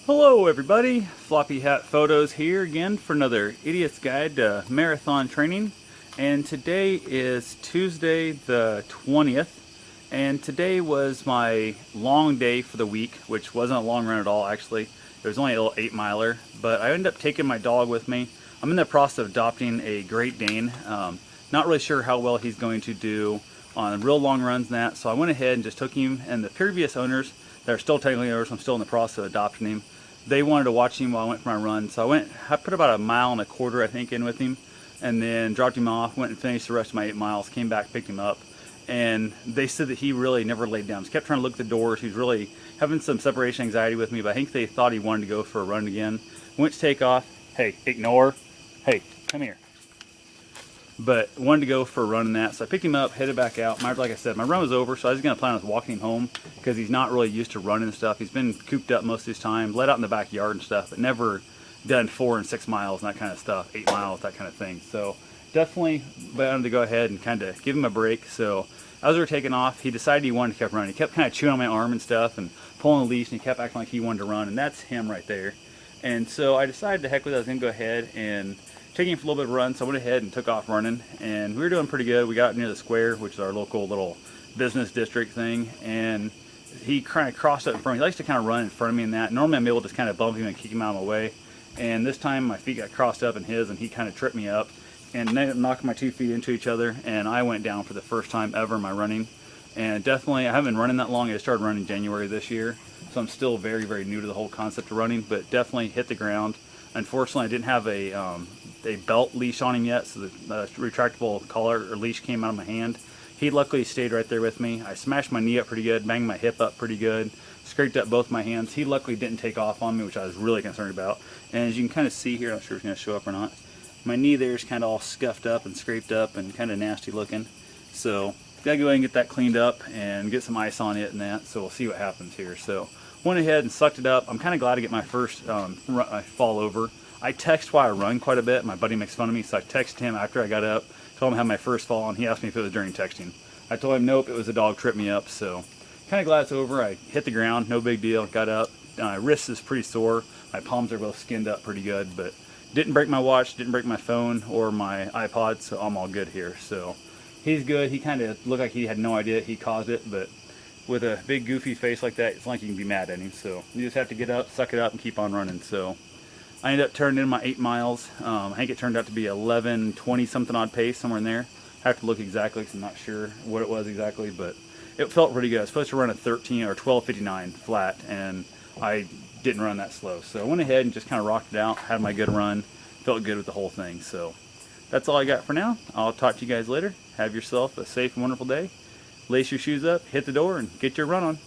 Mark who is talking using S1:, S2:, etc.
S1: Hello everybody, Floppy Hat Photos here again for another Idiot's Guide to Marathon Training. And today is Tuesday the 20th, and today was my long day for the week, which wasn't a long run at all actually. It was only a little 8-miler, but I ended up taking my dog with me. I'm in the process of adopting a Great Dane. Not really sure how well he's going to do on real long runs and that, so I went ahead and just took him, and the previous owners that are still technically owners, I'm still in the process of adopting him, they wanted to watch him while I went for my run. So I put about 1.25 miles, I think, in with him, and then dropped him off, went and finished the rest of my 8 miles, came back, picked him up. And they said that he really never laid down. He kept trying to look at the doors. He was really having some separation anxiety with me, but I think they thought he wanted to go for a run again. Went to take off. Hey, ignore. Hey, come here. But wanted to go for a run in that, so I picked him up, headed back out. Like I said, my run was over, so I was going to plan on walking him home because he's not really used to running and stuff. He's been cooped up most of his time, let out in the backyard and stuff, but never done 4 and 6 miles and that kind of stuff, 8 miles, that kind of thing. So definitely wanted to go ahead and kind of give him a break. So as we were taking off, he decided he wanted to keep running. He kept kind of chewing on my arm and stuff and pulling the leash, and he kept acting like he wanted to run, and that's him right there. And so I decided to heck with it. I was going to go ahead and taking him for a little bit of a run, so I went ahead and took off running, and we were doing pretty good. We got near the square, which is our local little business district thing, and he kind of crossed up in front of me. He likes to kind of run in front of me in that. Normally I'm able to just kind of bump him and kick him out of my way, and this time my feet got crossed up in his, and he kind of tripped me up and ended up knocking my 2 feet into each other, and I went down for the first time ever in my running. And definitely, I haven't been running that long. I started running January this year, so I'm still very, very new to the whole concept of running, but definitely hit the ground. Unfortunately, I didn't have a belt leash on him yet, so the retractable collar or leash came out of my hand. He luckily stayed right there with me. I smashed my knee up pretty good, banged my hip up pretty good, scraped up both my hands. He luckily didn't take off on me, which I was really concerned about. And as you can kind of see here, I'm not sure if it's going to show up or not, my knee there is kind of all scuffed up and scraped up and kind of nasty looking. So gotta go ahead and get that cleaned up and get some ice on it and that, so we'll see what happens here. So went ahead and sucked it up. I'm kind of glad to get my first fall over. I text while I run quite a bit. My buddy makes fun of me, so I texted him after I got up, told him I had my first fall, and he asked me if it was during texting. I told him nope, it was a dog tripped me up. So kind of glad it's over. I hit the ground, no big deal, got up. My wrist is pretty sore. My palms are both skinned up pretty good, but didn't break my watch, didn't break my phone or my iPod, so I'm all good here. So he's good. He kind of looked like he had no idea he caused it, but with a big goofy face like that, it's like you can be mad at him. So you just have to get up, suck it up, and keep on running. So I ended up turning in my 8 miles. I think it turned out to be 11:20 something odd pace, somewhere in there. I have to look exactly because I'm not sure what it was exactly, but it felt pretty good. I was supposed to run a 13 or 12:59 flat, and I didn't run that slow. So I went ahead and just kind of rocked it out, had my good run, felt good with the whole thing. So that's all I got for now. I'll talk to you guys later. Have yourself a safe and wonderful day. Lace your shoes up, hit the door, and get your run on.